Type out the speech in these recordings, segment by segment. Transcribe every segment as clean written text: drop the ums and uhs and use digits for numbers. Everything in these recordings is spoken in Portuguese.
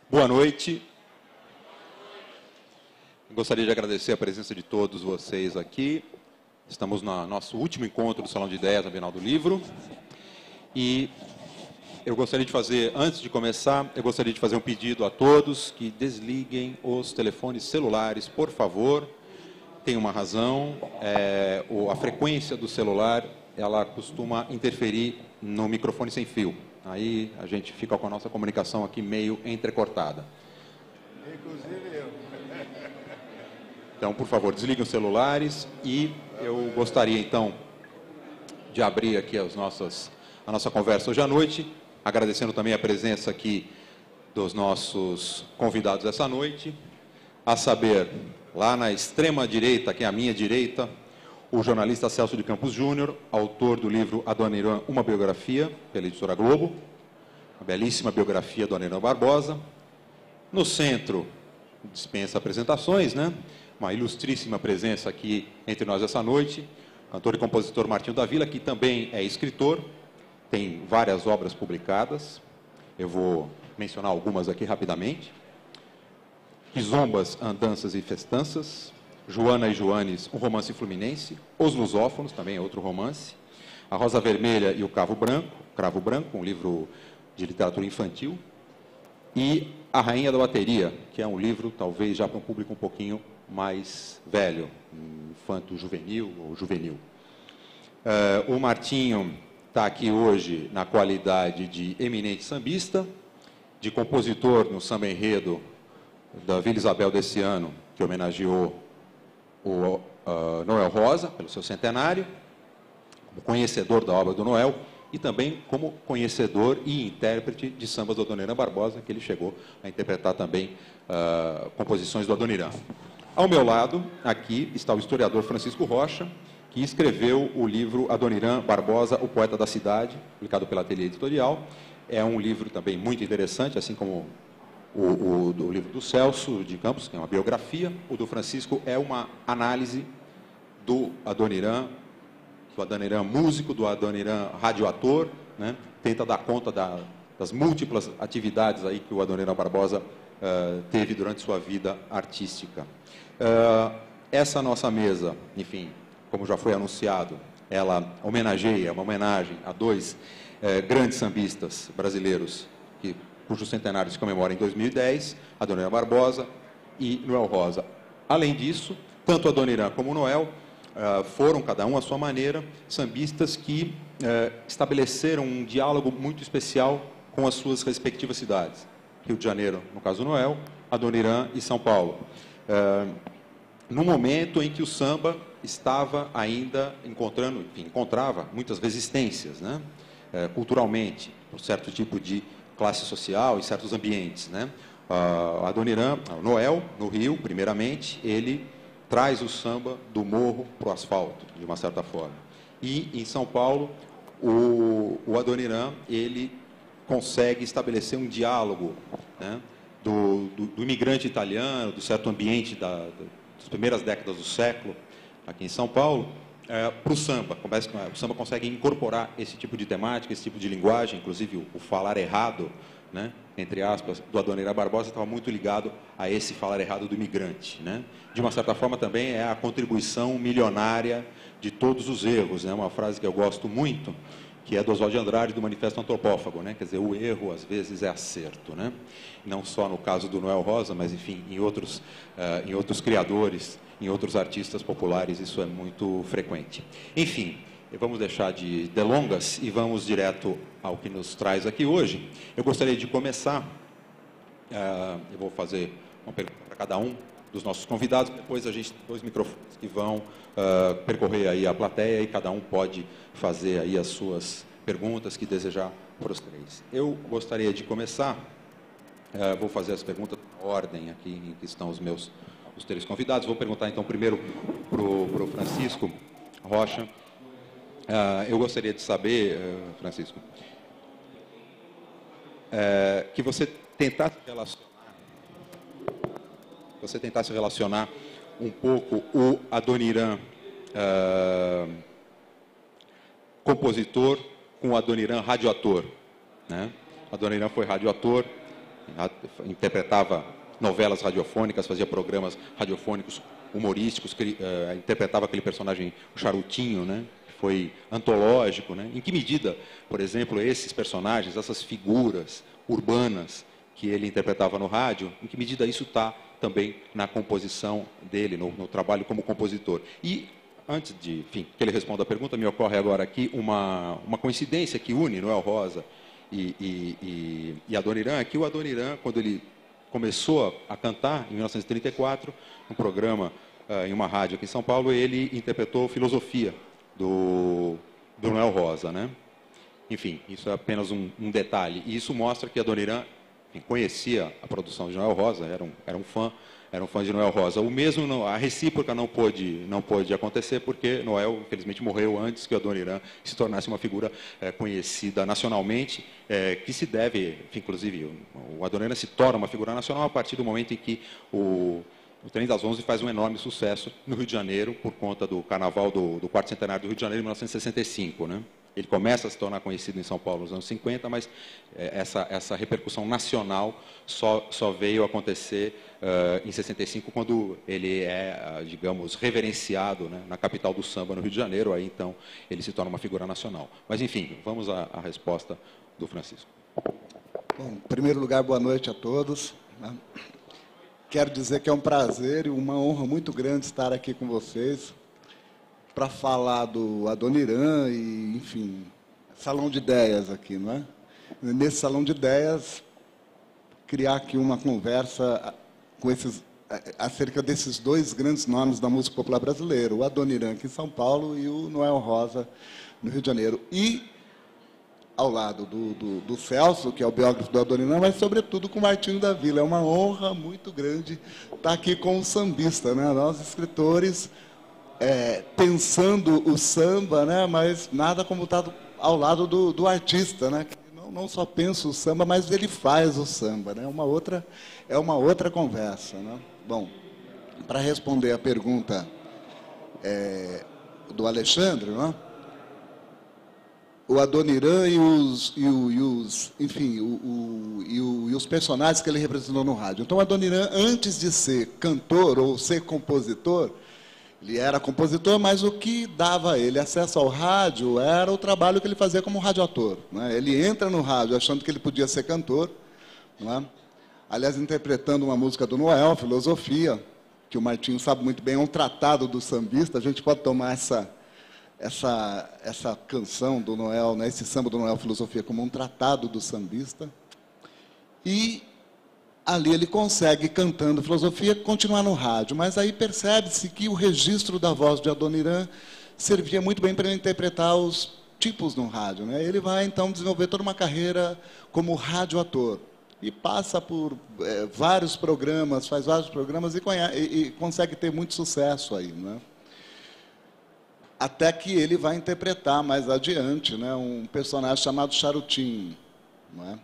Boa noite. Gostaria de agradecer a presença de todos vocês aqui. Estamos no nosso último encontro do Salão de Ideias, na Bienal do Livro. E eu gostaria de fazer, antes de começar, eu gostaria de fazer um pedido a todos que desliguem os telefones celulares, por favor. Tem uma razão, a frequência do celular, ela costuma interferir no microfone sem fio. Aí a gente fica com a nossa comunicação aqui meio entrecortada. Inclusive eu. Então, por favor, desliguem os celulares e eu gostaria, então, de abrir aqui a nossa conversa hoje à noite, agradecendo também a presença aqui dos nossos convidados essa noite, a saber, lá na extrema direita, que é a minha direita, o jornalista Celso de Campos Júnior, autor do livro Adoniran, uma biografia, pela editora Globo, uma belíssima biografia do Adoniran Barbosa. No centro, dispensa apresentações, né? Uma ilustríssima presença aqui entre nós essa noite, cantor e compositor Martinho da Vila, que também é escritor, tem várias obras publicadas, eu vou mencionar algumas aqui rapidamente. Quizombas, Andanças e Festanças, Joana e Joanes, um romance fluminense, Os Lusófonos, também é outro romance, A Rosa Vermelha e o Cravo Branco, um livro de literatura infantil, e A Rainha da Bateria, que é um livro, talvez, já para um público um pouquinho mais velho, infanto-juvenil ou juvenil. O Martinho está aqui hoje na qualidade de eminente sambista, de compositor no samba enredo da Vila Isabel desse ano, que homenageou o Noel Rosa, pelo seu centenário, como conhecedor da obra do Noel, e também como conhecedor e intérprete de sambas do Adoniran Barbosa, que ele chegou a interpretar também composições do Adoniran. Ao meu lado, aqui, está o historiador Francisco Rocha, que escreveu o livro Adoniran Barbosa, o Poeta da Cidade, publicado pela Ateliê Editorial. É um livro também muito interessante, assim como o livro do Celso de Campos, que é uma biografia. O do Francisco é uma análise do Adoniran músico, do Adoniran radioator, né? Tenta dar conta das múltiplas atividades aí que o Adoniran Barbosa teve durante sua vida artística. Essa nossa mesa, enfim, como já foi anunciado, ela homenageia, é uma homenagem a dois grandes sambistas brasileiros cujo centenário se comemora em 2010, Adoniran Barbosa e Noel Rosa. Além disso, tanto Adoniran como Noel foram, cada um à sua maneira, sambistas que estabeleceram um diálogo muito especial com as suas respectivas cidades. Rio de Janeiro, no caso do Noel, Adoniran e São Paulo. No momento em que o samba estava ainda encontrava muitas resistências, né? Culturalmente, por certo tipo de classe social, em certos ambientes, né? Adoniran, Noel, no Rio, primeiramente, ele traz o samba do morro para o asfalto, de uma certa forma. E, em São Paulo, o Adoniran, ele consegue estabelecer um diálogo, né, do imigrante italiano, do certo ambiente das primeiras décadas do século, aqui em São Paulo, para o samba. O samba consegue incorporar esse tipo de temática, esse tipo de linguagem, inclusive o falar errado, né, entre aspas, do Adoniran Barbosa estava muito ligado a esse falar errado do imigrante, né? De uma certa forma também é a contribuição milionária de todos os erros, né? Uma frase que eu gosto muito, que é do Oswald de Andrade, do Manifesto Antropófago, né? Quer dizer, o erro às vezes é acerto, né? Não só no caso do Noel Rosa, mas enfim, em outros criadores, em outros artistas populares, isso é muito frequente. Enfim, vamos deixar de delongas e vamos direto ao que nos traz aqui hoje. Eu gostaria de começar, eu vou fazer uma pergunta para cada um dos nossos convidados, depois a gente tem dois microfones que vão percorrer aí a plateia e cada um pode fazer aí as suas perguntas que desejar para os três. Eu gostaria de começar, vou fazer as perguntas na ordem aqui em que estão os três convidados. Vou perguntar então primeiro para o Francisco Rocha. Eu gostaria de saber, Francisco, que você tentasse relacionar um pouco o Adoniran compositor com o Adoniran radioator, né? Adoniran foi radioator interpretava novelas radiofônicas, fazia programas radiofônicos humorísticos, interpretava aquele personagem, o Charutinho, né? Foi antológico, né? Em que medida, por exemplo, esses personagens, essas figuras urbanas que ele interpretava no rádio, em que medida isso está também na composição dele, no trabalho como compositor? E, antes de, enfim, que ele responda a pergunta, me ocorre agora aqui uma coincidência que une Noel Rosa e Adoniran, que o Adoniran, quando ele começou a cantar, em 1934, um programa em uma rádio aqui em São Paulo, ele interpretou Filosofia, do Noel Rosa, né? Enfim, isso é apenas um detalhe. E isso mostra que Adoniran conhecia a produção de Noel Rosa, era um fã de Noel Rosa. O mesmo, a recíproca não pôde acontecer, porque Noel, infelizmente, morreu antes que o Adoniran se tornasse uma figura conhecida nacionalmente, que se deve, enfim, inclusive, o Adoniran se torna uma figura nacional a partir do momento em que o Trem das 11 faz um enorme sucesso no Rio de Janeiro, por conta do carnaval do quarto centenário do Rio de Janeiro, em 1965. Né? Ele começa a se tornar conhecido em São Paulo nos anos 50, mas essa repercussão nacional só veio acontecer em 65, quando ele é, digamos, reverenciado, né, na capital do samba, no Rio de Janeiro. Aí, então, ele se torna uma figura nacional. Mas, enfim, vamos à resposta do Francisco. Bom, em primeiro lugar, boa noite a todos. Quero dizer que é um prazer e uma honra muito grande estar aqui com vocês para falar do Adoniran e, enfim, salão de ideias aqui, não é? Nesse salão de ideias, criar aqui uma conversa com acerca desses dois grandes nomes da música popular brasileira, o Adoniran aqui em São Paulo e o Noel Rosa no Rio de Janeiro. E ao lado do Celso, que é o biógrafo do Adoniran, mas, sobretudo, com o Martinho da Vila. É uma honra muito grande estar aqui com o sambista, né? Nós, escritores, pensando o samba, né? Mas nada como estar ao lado do artista, né? Que não só pensa o samba, mas ele faz o samba, né? É uma outra conversa, né? Bom, para responder a pergunta do Alexandre, né? O Adoniran e os personagens que ele representou no rádio. Então, o Adoniran, antes de ser cantor ou ser compositor, ele era compositor, mas o que dava a ele acesso ao rádio era o trabalho que ele fazia como radioator, né? Ele entra no rádio achando que ele podia ser cantor, não é? Aliás, interpretando uma música do Noel, Filosofia, que o Martinho sabe muito bem, é um tratado do sambista. A gente pode tomar essa canção do Noel, né, esse samba do Noel, Filosofia, como um tratado do sambista. E ali ele consegue, cantando Filosofia, continuar no rádio. Mas aí percebe-se que o registro da voz de Adoniran servia muito bem para ele interpretar os tipos no rádio, né? Ele vai, então, desenvolver toda uma carreira como radioator. E passa por vários programas, faz vários programas e consegue ter muito sucesso aí, né? Até que ele vai interpretar mais adiante, né, um personagem chamado Charutinho, não é?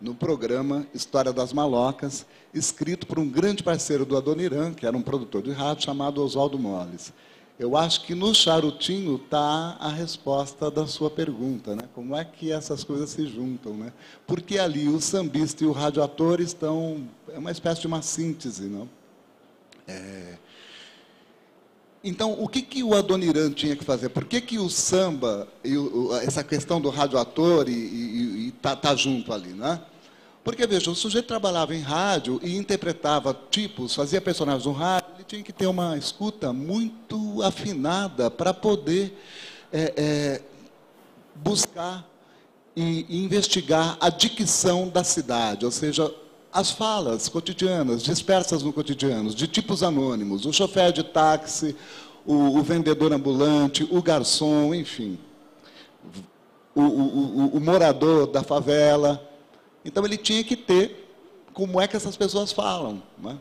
No programa História das Malocas, escrito por um grande parceiro do Adoniran, que era um produtor de rádio, chamado Oswaldo Moles. Eu acho que no Charutinho está a resposta da sua pergunta, né? Como é que essas coisas se juntam, né? Porque ali o sambista e o radioator estão... É uma espécie de uma síntese, não? Então, o que o Adoniran tinha que fazer? Por que o samba, essa questão do radioator tá junto ali, né? Porque, veja, o sujeito trabalhava em rádio e interpretava tipos, fazia personagens no rádio, ele tinha que ter uma escuta muito afinada para poder buscar e investigar a dicção da cidade, ou seja, as falas cotidianas, dispersas no cotidiano, de tipos anônimos, o chofer de táxi, o vendedor ambulante, o garçom, enfim, o morador da favela. Então, ele tinha que ter como é que essas pessoas falam, né?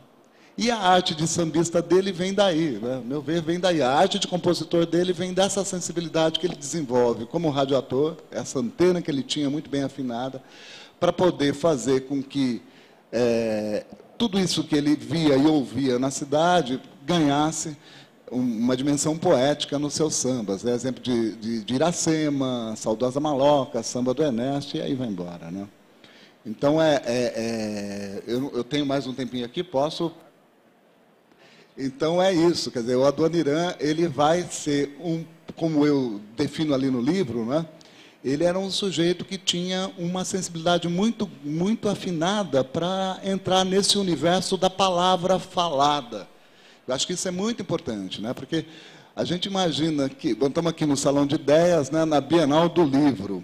E a arte de sambista dele vem daí, né? Meu ver, vem daí. A arte de compositor dele vem dessa sensibilidade que ele desenvolve como radioator, essa antena que ele tinha muito bem afinada, para poder fazer com que tudo isso que ele via e ouvia na cidade ganhasse uma dimensão poética nos seus sambas. Exemplo de Iracema, Saudosa Maloca, Samba do Ernesto, e aí vai embora, né? Então, eu tenho mais um tempinho aqui, posso? Então, é isso. Quer dizer, o Adoniran, ele vai ser como eu defino ali no livro, né? Ele era um sujeito que tinha uma sensibilidade muito, muito afinada para entrar nesse universo da palavra falada. Eu acho que isso é muito importante, né? Porque a gente imagina que... Bom, estamos aqui no Salão de Ideias, né, na Bienal do Livro.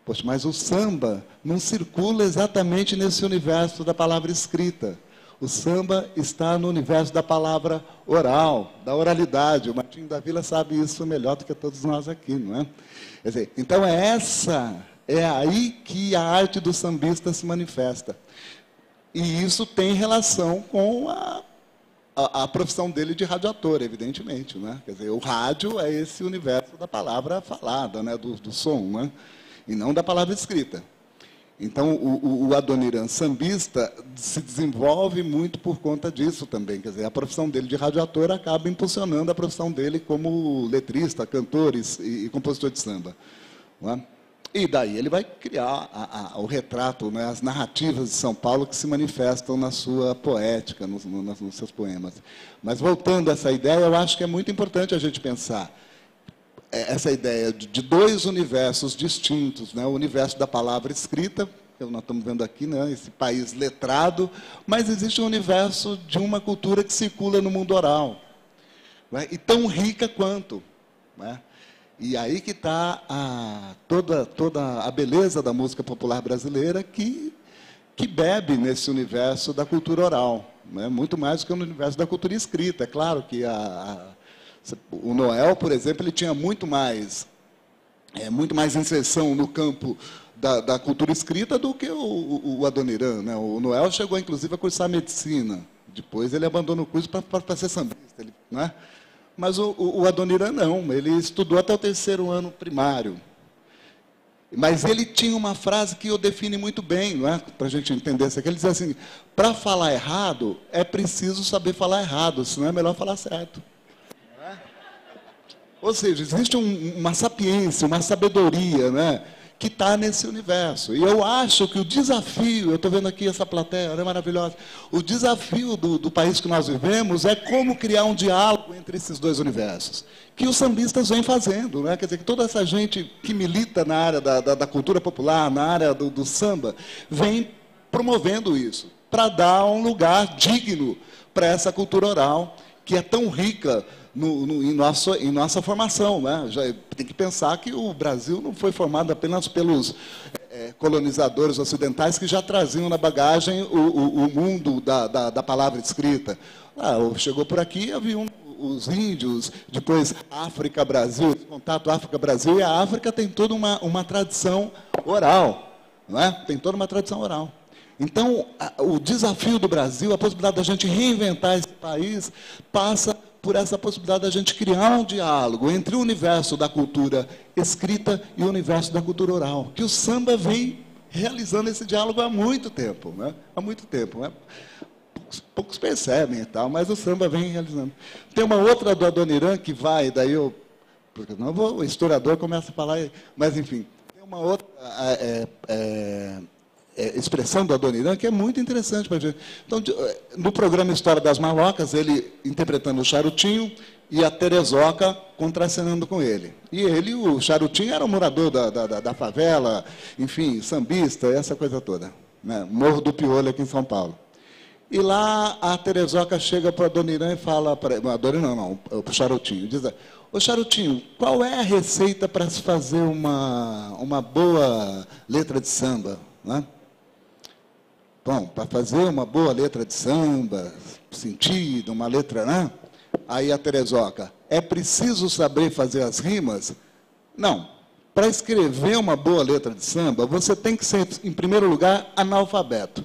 Poxa, mas o samba não circula exatamente nesse universo da palavra escrita. O samba está no universo da palavra oral, da oralidade. O Martinho da Vila sabe isso melhor do que todos nós aqui, não é? Quer dizer, então é aí que a arte do sambista se manifesta. E isso tem relação com a profissão dele de radioator, evidentemente, né? Quer dizer, o rádio é esse universo da palavra falada, né? do som, né? E não da palavra escrita. Então, o Adoniran sambista se desenvolve muito por conta disso também. Quer dizer, a profissão dele de radioator acaba impulsionando a profissão dele como letrista, cantor e compositor de samba. Não é? E daí ele vai criar o retrato, né, as narrativas de São Paulo que se manifestam na sua poética, nos seus poemas. Mas, voltando a essa ideia, eu acho que é muito importante a gente pensar essa ideia de dois universos distintos, né? O universo da palavra escrita, que nós estamos vendo aqui, né? Esse país letrado, mas existe um universo de uma cultura que circula no mundo oral, né? E tão rica quanto, né? E aí que está toda a beleza da música popular brasileira que bebe nesse universo da cultura oral, né? Muito mais do que no universo da cultura escrita. É claro que o Noel, por exemplo, ele tinha muito mais inserção no campo da cultura escrita do que o Adoniran, né? O Noel chegou, inclusive, a cursar medicina. Depois ele abandonou o curso para ser sambista, né? Mas o Adoniran não, ele estudou até o 3º ano primário. Mas ele tinha uma frase que o define muito bem, não é? Para a gente entender isso aqui. Ele diz assim: para falar errado, é preciso saber falar errado, senão é melhor falar certo. Ou seja, existe uma sapiência, uma sabedoria, né, que está nesse universo. E eu acho que o desafio, eu estou vendo aqui essa plateia, ela é maravilhosa, o desafio do país que nós vivemos é como criar um diálogo entre esses dois universos, que os sambistas vêm fazendo, né? Quer dizer, que toda essa gente que milita na área da cultura popular, na área do samba, vem promovendo isso, para dar um lugar digno para essa cultura oral, que é tão rica em nossa formação, né? Já tem que pensar que o Brasil não foi formado apenas pelos colonizadores ocidentais que já traziam na bagagem o mundo da palavra escrita. Chegou por aqui, havia os índios, depois África, Brasil, contato África-Brasil, e a África tem toda uma tradição oral, não é? Tem toda uma tradição oral. Então, o desafio do Brasil, a possibilidade da gente reinventar esse país, passa por essa possibilidade da gente criar um diálogo entre o universo da cultura escrita e o universo da cultura oral, que o samba vem realizando esse diálogo há muito tempo, né? Há muito tempo, né? Poucos percebem e tal, mas o samba vem realizando. Tem uma outra do Adoniran que vai, daí porque não o historiador começa a falar, mas enfim, tem uma outra expressão do Adoniran que é muito interessante para a gente. Então, no programa História das Malocas, ele interpretando o Charutinho e a Terezoca contracenando com ele. E ele, o Charutinho, era um morador da favela, enfim, sambista, essa coisa toda, né? Morro do Piolho, aqui em São Paulo. E lá a Terezoca chega para o Adoniran e fala, para o Charutinho, diz: ô Charutinho, qual é a receita para se fazer uma boa letra de samba, né? Bom, para fazer uma boa letra de samba, sentido, uma letra, né? Aí a Terezoca: é preciso saber fazer as rimas? Não. Para escrever uma boa letra de samba, você tem que ser, em primeiro lugar, analfabeto.